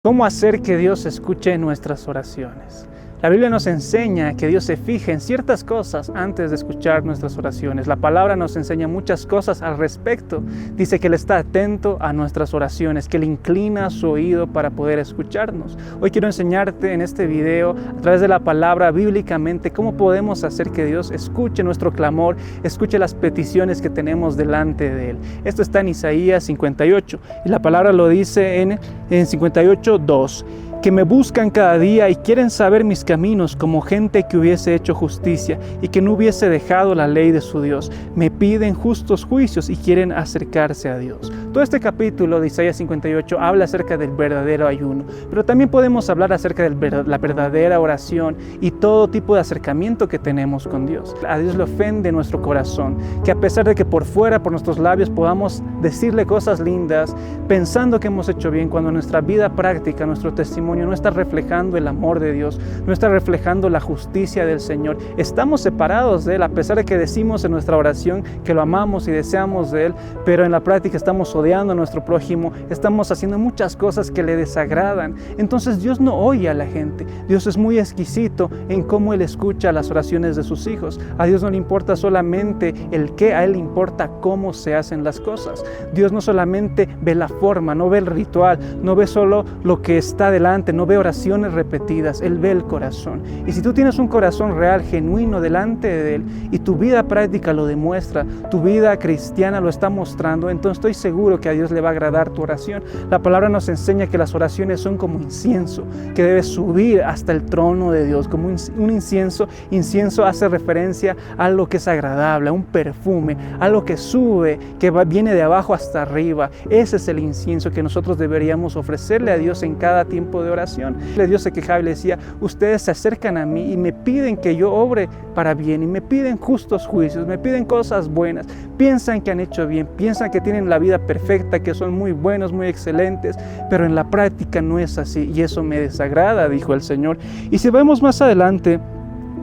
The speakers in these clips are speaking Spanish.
¿Cómo hacer que Dios escuche nuestras oraciones? La Biblia nos enseña que Dios se fija en ciertas cosas antes de escuchar nuestras oraciones. La palabra nos enseña muchas cosas al respecto. Dice que Él está atento a nuestras oraciones, que Él inclina su oído para poder escucharnos. Hoy quiero enseñarte en este video, a través de la palabra bíblicamente, cómo podemos hacer que Dios escuche nuestro clamor, escuche las peticiones que tenemos delante de Él. Esto está en Isaías 58 y la palabra lo dice en 58:2. Que me buscan cada día y quieren saber mis caminos como gente que hubiese hecho justicia y que no hubiese dejado la ley de su Dios. Me piden justos juicios y quieren acercarse a Dios. Todo este capítulo de Isaías 58 habla acerca del verdadero ayuno, pero también podemos hablar acerca de la verdadera oración y todo tipo de acercamiento que tenemos con Dios. A Dios le ofende nuestro corazón, que a pesar de que por fuera, por nuestros labios, podamos decirle cosas lindas, pensando que hemos hecho bien, cuando nuestra vida práctica, nuestro testimonio, no está reflejando el amor de Dios, no está reflejando la justicia del Señor. Estamos separados de Él, a pesar de que decimos en nuestra oración que lo amamos y deseamos de Él, pero en la práctica estamos odiando a nuestro prójimo, estamos haciendo muchas cosas que le desagradan. Entonces Dios no oye a la gente. Dios es muy exquisito en cómo Él escucha las oraciones de sus hijos. A Dios no le importa solamente el qué, a Él le importa cómo se hacen las cosas. Dios no solamente ve la forma, no ve el ritual, no ve solo lo que está delante, no ve oraciones repetidas, Él ve el corazón. Y si tú tienes un corazón real, genuino delante de Él, y tu vida práctica lo demuestra, tu vida cristiana lo está mostrando, entonces estoy seguro que a Dios le va a agradar tu oración. La palabra nos enseña que las oraciones son como incienso, que debe subir hasta el trono de Dios, como un incienso. Incienso hace referencia a algo que es agradable, a un perfume, algo que sube, que viene de abajo hasta arriba. Ese es el incienso que nosotros deberíamos ofrecerle a Dios en cada tiempo de oración. Dios se quejaba y le decía: ustedes se acercan a mí y me piden que yo obre para bien, y me piden justos juicios, me piden cosas buenas, piensan que han hecho bien, piensan que tienen la vida perfecta, que son muy buenos, muy excelentes, pero en la práctica no es así, y eso me desagrada, dijo el Señor. Y si vemos más adelante,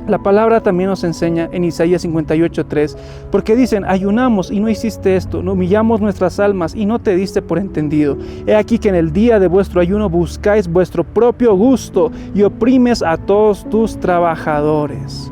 la palabra también nos enseña en Isaías 58:3, porque dicen: ayunamos y no hiciste esto, no humillamos nuestras almas y no te diste por entendido. He aquí que en el día de vuestro ayuno buscáis vuestro propio gusto y oprimes a todos tus trabajadores.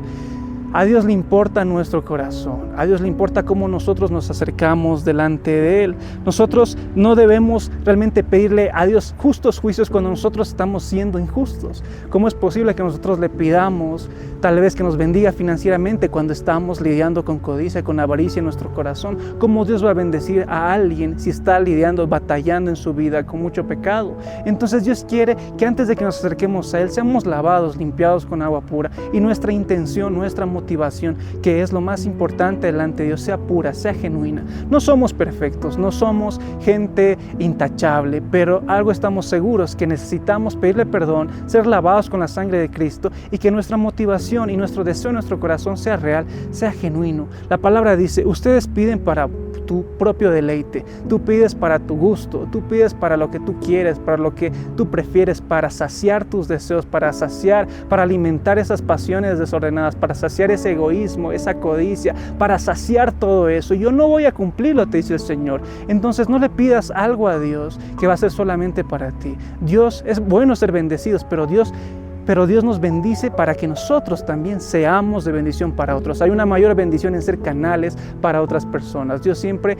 A Dios le importa nuestro corazón, a Dios le importa cómo nosotros nos acercamos delante de Él. Nosotros no debemos realmente pedirle a Dios justos juicios cuando nosotros estamos siendo injustos. ¿Cómo es posible que nosotros le pidamos tal vez que nos bendiga financieramente cuando estamos lidiando con codicia, con avaricia en nuestro corazón? ¿Cómo Dios va a bendecir a alguien si está lidiando, batallando en su vida con mucho pecado? Entonces Dios quiere que antes de que nos acerquemos a Él, seamos lavados, limpiados con agua pura, y nuestra intención, nuestra motivación, que es lo más importante delante de Dios, sea pura, sea genuina. No somos perfectos, no somos gente intachable, pero algo estamos seguros, que necesitamos pedirle perdón, ser lavados con la sangre de Cristo, y que nuestra motivación y nuestro deseo en nuestro corazón sea real, sea genuino. La palabra dice: ustedes piden para tu propio deleite, tú pides para tu gusto, tú pides para lo que tú quieres, para lo que tú prefieres, para saciar tus deseos, para alimentar esas pasiones desordenadas, para saciar ese egoísmo, esa codicia, para saciar todo eso. Yo no voy a cumplirlo, te dice el Señor. Entonces no le pidas algo a Dios que va a ser solamente para ti. Dios, es bueno ser bendecidos, pero Dios nos bendice para que nosotros también seamos de bendición para otros. Hay una mayor bendición en ser canales para otras personas. Dios siempre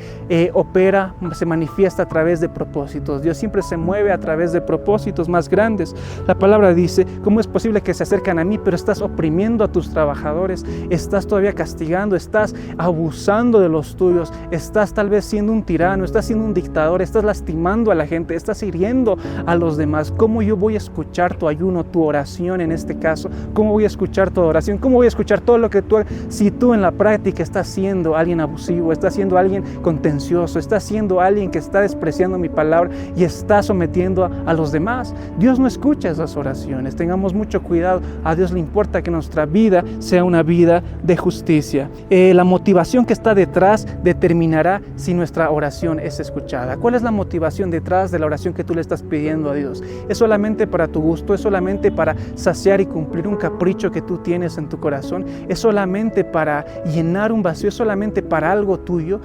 opera, se manifiesta a través de propósitos. Dios siempre se mueve a través de propósitos más grandes. La palabra dice: ¿cómo es posible que se acercan a mí, pero estás oprimiendo a tus trabajadores? Estás todavía castigando, estás abusando de los tuyos, estás tal vez siendo un tirano, estás siendo un dictador, estás lastimando a la gente, estás hiriendo a los demás. ¿Cómo yo voy a escuchar tu ayuno, tu oración en este caso? ¿Cómo voy a escuchar tu oración? ¿Cómo voy a escuchar todo lo que tú hagas si tú en la práctica estás siendo alguien abusivo, estás siendo alguien contencioso, estás siendo alguien que está despreciando mi palabra y está sometiendo a los demás? Dios no escucha esas oraciones. Tengamos mucho cuidado. A Dios le importa que nuestra vida sea una vida de justicia. La motivación que está detrás determinará si nuestra oración es escuchada. ¿Cuál es la motivación detrás de la oración que tú le estás pidiendo a Dios? ¿Es solamente para tu gusto? ¿Es solamente para saciar y cumplir un capricho que tú tienes en tu corazón, es solamente para llenar un vacío, es solamente para algo tuyo,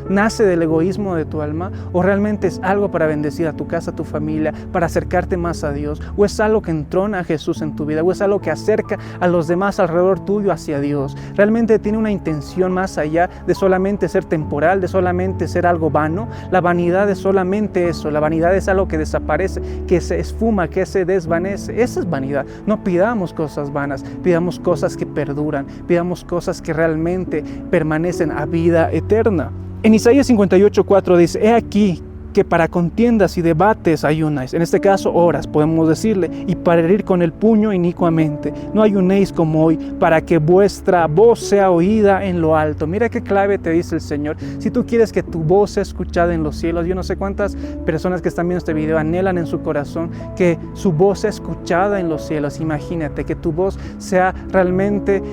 nace del egoísmo de tu alma, o realmente es algo para bendecir a tu casa, a tu familia, para acercarte más a Dios, o es algo que entrona a Jesús en tu vida, o es algo que acerca a los demás alrededor tuyo hacia Dios. Realmente tiene una intención más allá de solamente ser temporal, de solamente ser algo vano. La vanidad es solamente eso, la vanidad es algo que desaparece, que se esfuma, que se desvanece. Esa es vanidad. No pidamos cosas vanas, pidamos cosas que perduran, pidamos cosas que realmente permanecen a vida eterna. En Isaías 58:4 dice: he aquí que para contiendas y debates ayunáis, en este caso horas, podemos decirle, y para herir con el puño inicuamente. No ayunéis como hoy, para que vuestra voz sea oída en lo alto. Mira qué clave te dice el Señor. Si tú quieres que tu voz sea escuchada en los cielos, yo no sé cuántas personas que están viendo este video anhelan en su corazón que su voz sea escuchada en los cielos. Imagínate que tu voz sea realmente,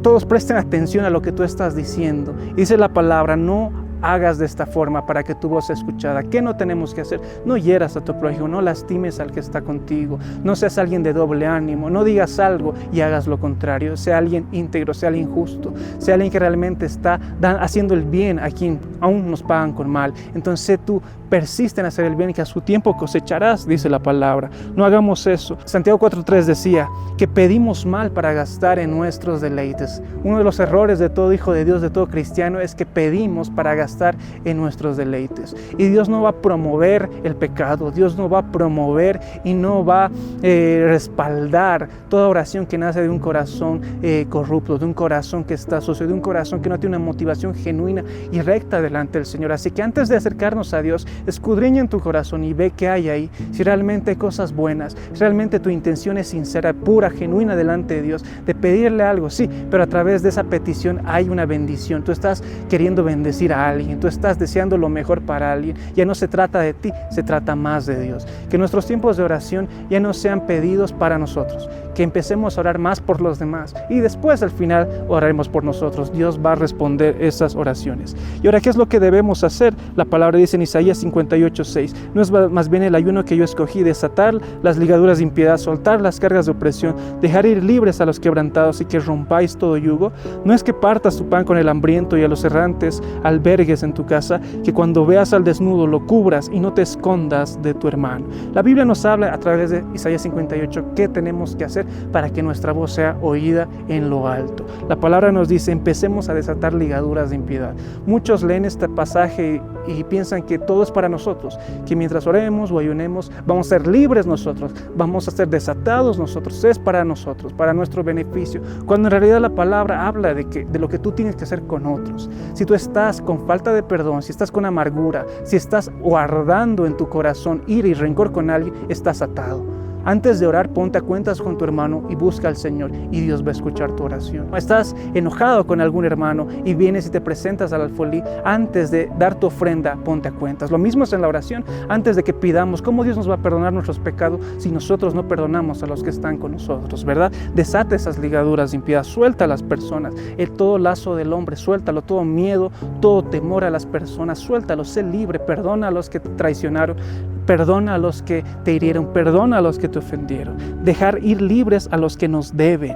todos presten atención a lo que tú estás diciendo. Dice la palabra: no hagas de esta forma para que tu voz sea escuchada. ¿Qué no tenemos que hacer? No hieras a tu prójimo, no lastimes al que está contigo, no seas alguien de doble ánimo, no digas algo y hagas lo contrario. Sea alguien íntegro, sea alguien justo, sea alguien que realmente está haciendo el bien a quien aún nos pagan con mal. Entonces tú persiste en hacer el bien, que a su tiempo cosecharás, dice la palabra. No hagamos eso. Santiago 4:3 decía que pedimos mal para gastar en nuestros deleites. Uno de los errores de todo hijo de Dios, de todo cristiano, es que pedimos para gastar en nuestros deleites. Y Dios no va a promover el pecado, Dios no va a promover y no va a respaldar toda oración que nace de un corazón corrupto, de un corazón que está sucio, de un corazón que no tiene una motivación genuina y recta delante del Señor. Así que antes de acercarnos a Dios, escudriña en tu corazón y ve qué hay ahí, si realmente hay cosas buenas, si realmente tu intención es sincera, pura, genuina delante de Dios, de pedirle algo, sí, pero a través de esa petición hay una bendición. Tú estás queriendo bendecir a alguien, tú estás deseando lo mejor para alguien. Ya no se trata de ti, se trata más de Dios. Que nuestros tiempos de oración ya no sean pedidos para nosotros, que empecemos a orar más por los demás y después al final oraremos por nosotros. Dios va a responder esas oraciones. Y ahora, ¿qué es lo que debemos hacer? La palabra dice en Isaías 58:6: no es más bien el ayuno que yo escogí, desatar las ligaduras de impiedad, soltar las cargas de opresión, dejar ir libres a los quebrantados y que rompáis todo yugo. No es que partas tu pan con el hambriento y a los errantes albergues en tu casa, que cuando veas al desnudo lo cubras y no te escondas de tu hermano. La Biblia nos habla a través de Isaías 58 qué tenemos que hacer para que nuestra voz sea oída en lo alto. La palabra nos dice: empecemos a desatar ligaduras de impiedad. Muchos leen este pasaje y piensan que todo es para nosotros, que mientras oremos o ayunemos vamos a ser libres nosotros, vamos a ser desatados nosotros, es para nosotros, para nuestro beneficio, cuando en realidad la palabra habla de lo que tú tienes que hacer con otros. Si tú estás con falta de perdón, si estás con amargura, si estás guardando en tu corazón ira y rencor con alguien, estás atado. Antes de orar, ponte a cuentas con tu hermano y busca al Señor y Dios va a escuchar tu oración. Estás enojado con algún hermano y vienes y te presentas al alfolí. Antes de dar tu ofrenda, ponte a cuentas. Lo mismo es en la oración. Antes de que pidamos, ¿cómo Dios nos va a perdonar nuestros pecados si nosotros no perdonamos a los que están con nosotros? ¿Verdad? Desata esas ligaduras de impiedad, suelta a las personas, todo lazo del hombre, suéltalo, todo miedo, todo temor a las personas, suéltalo, sé libre, perdona a los que te traicionaron, perdona a los que te hirieron, perdona a los que te ofendieron, dejar ir libres a los que nos deben,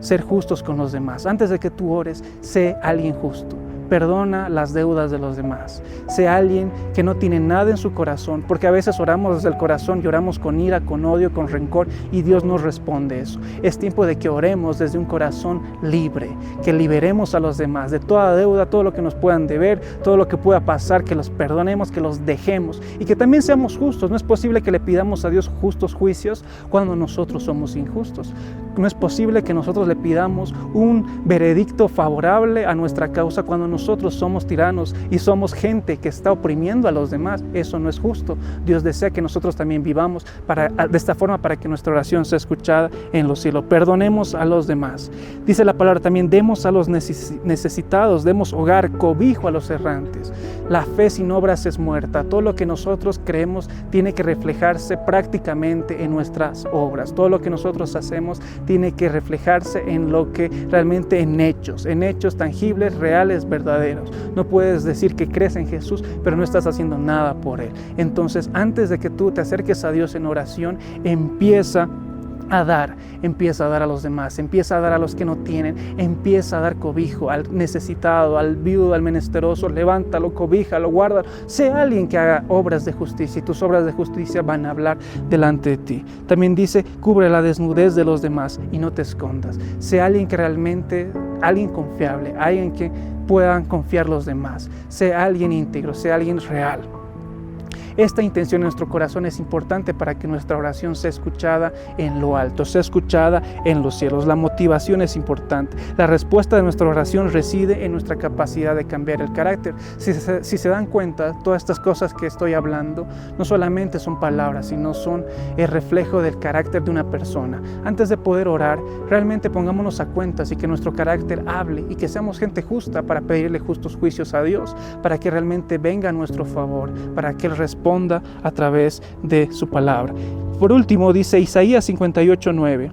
ser justos con los demás. Antes de que tú ores, sé alguien justo. Perdona las deudas de los demás. Sé alguien que no tiene nada en su corazón, porque a veces oramos desde el corazón y oramos con ira, con odio, con rencor, y Dios nos responde eso. Es tiempo de que oremos desde un corazón libre, que liberemos a los demás de toda deuda, todo lo que nos puedan deber, todo lo que pueda pasar, que los perdonemos, que los dejemos y que también seamos justos. No es posible que le pidamos a Dios justos juicios cuando nosotros somos injustos. No es posible que nosotros le pidamos un veredicto favorable a nuestra causa cuando nosotros somos tiranos y somos gente que está oprimiendo a los demás. Eso no es justo. Dios desea que nosotros también vivamos de esta forma para que nuestra oración sea escuchada en los cielos. Perdonemos a los demás. Dice la palabra también: demos a los necesitados, demos hogar, cobijo a los errantes. La fe sin obras es muerta. Todo lo que nosotros creemos tiene que reflejarse prácticamente en nuestras obras. Todo lo que nosotros hacemos tiene que reflejarse en lo que realmente en hechos tangibles, reales, verdaderos. No puedes decir que crees en Jesús, pero no estás haciendo nada por Él. Entonces, antes de que tú te acerques a Dios en oración, empieza a dar, empieza a dar a los demás, empieza a dar a los que no tienen, empieza a dar cobijo al necesitado, al viudo, al menesteroso, levántalo, cobíjalo, guárdalo. Sé alguien que haga obras de justicia y tus obras de justicia van a hablar delante de ti. También dice, cubre la desnudez de los demás y no te escondas. Sé alguien que realmente, alguien confiable, alguien que puedan confiar los demás. Sé alguien íntegro, sé alguien real. Esta intención en nuestro corazón es importante para que nuestra oración sea escuchada en lo alto, sea escuchada en los cielos. La motivación es importante. La respuesta de nuestra oración reside en nuestra capacidad de cambiar el carácter. Si se dan cuenta, todas estas cosas que estoy hablando no solamente son palabras, sino son el reflejo del carácter de una persona. Antes de poder orar, realmente pongámonos a cuentas y que nuestro carácter hable y que seamos gente justa para pedirle justos juicios a Dios, para que realmente venga a nuestro favor, para que Él responda a través de su palabra. Por último, dice Isaías 58:9.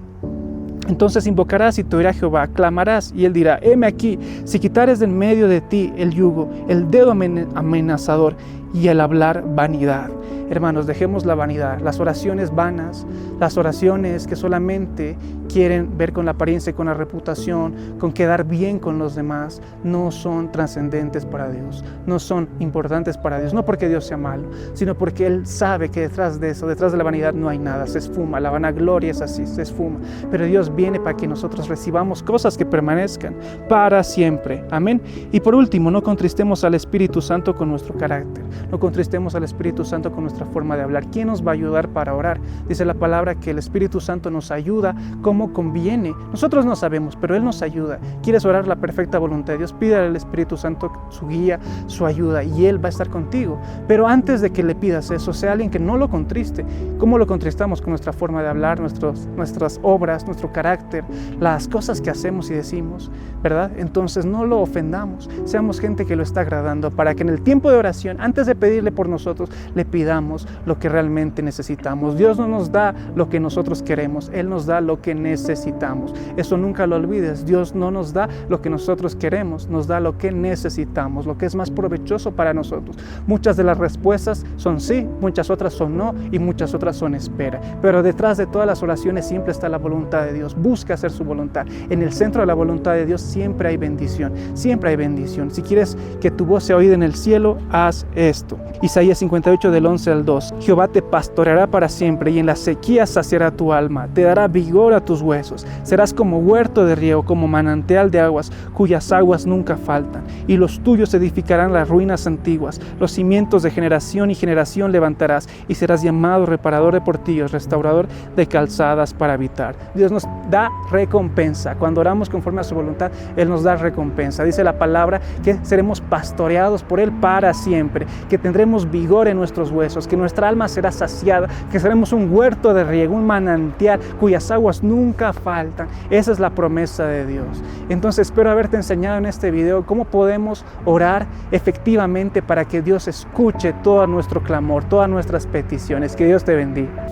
Entonces invocarás y te oirá Jehová, clamarás y Él dirá, heme aquí, si quitares del medio de ti el yugo, el dedo amenazador y el hablar vanidad. Hermanos, dejemos la vanidad, las oraciones vanas, las oraciones que solamente quieren ver con la apariencia y con la reputación, con quedar bien con los demás, no son trascendentes para Dios, no son importantes para Dios, no porque Dios sea malo, sino porque Él sabe que detrás de eso, detrás de la vanidad no hay nada, se esfuma, la vanagloria es así, se esfuma, pero Dios viene para que nosotros recibamos cosas que permanezcan para siempre, amén. Y por último, no contristemos al Espíritu Santo con nuestro carácter, no contristemos al Espíritu Santo con nuestra forma de hablar. ¿Quién nos va a ayudar para orar? Dice la palabra que el Espíritu Santo nos ayuda como conviene. Nosotros no sabemos, pero Él nos ayuda. ¿Quieres orar la perfecta voluntad de Dios? Pídale al Espíritu Santo su guía, su ayuda, y Él va a estar contigo. Pero antes de que le pidas eso, sea alguien que no lo contriste. ¿Cómo lo contristamos? Con nuestra forma de hablar, nuestras obras, nuestro carácter, las cosas que hacemos y decimos, ¿verdad? Entonces no lo ofendamos. Seamos gente que lo está agradando, para que en el tiempo de oración, antes de pedirle por nosotros, le pidamos lo que realmente necesitamos. Dios no nos da lo que nosotros queremos, Él nos da lo que necesitamos. Eso nunca lo olvides. Dios no nos da lo que nosotros queremos, nos da lo que necesitamos, lo que es más provechoso para nosotros. Muchas de las respuestas son sí, muchas otras son no y muchas otras son espera. Pero detrás de todas las oraciones siempre está la voluntad de Dios. Busca hacer su voluntad. En el centro de la voluntad de Dios siempre hay bendición, siempre hay bendición. Si quieres que tu voz sea oída en el cielo, haz esto. Isaías 58 del 11 al 2. Jehová te pastoreará para siempre y en la sequía saciará tu alma, te dará vigor a tus huesos. Serás como huerto de riego, como manantial de aguas, cuyas aguas nunca faltan. Y los tuyos edificarán las ruinas antiguas, los cimientos de generación y generación levantarás, y serás llamado reparador de portillos, restaurador de calzadas para habitar. Dios nos da recompensa. Cuando oramos conforme a su voluntad, Él nos da recompensa. Dice la palabra que seremos pastoreados por Él para siempre, que tendremos vigor en nuestros huesos, que nuestra alma será saciada, que seremos un huerto de riego, un manantial cuyas aguas nunca faltan. Esa es la promesa de Dios. Entonces espero haberte enseñado en este video cómo podemos orar efectivamente para que Dios escuche todo nuestro clamor, todas nuestras peticiones. Que Dios te bendiga.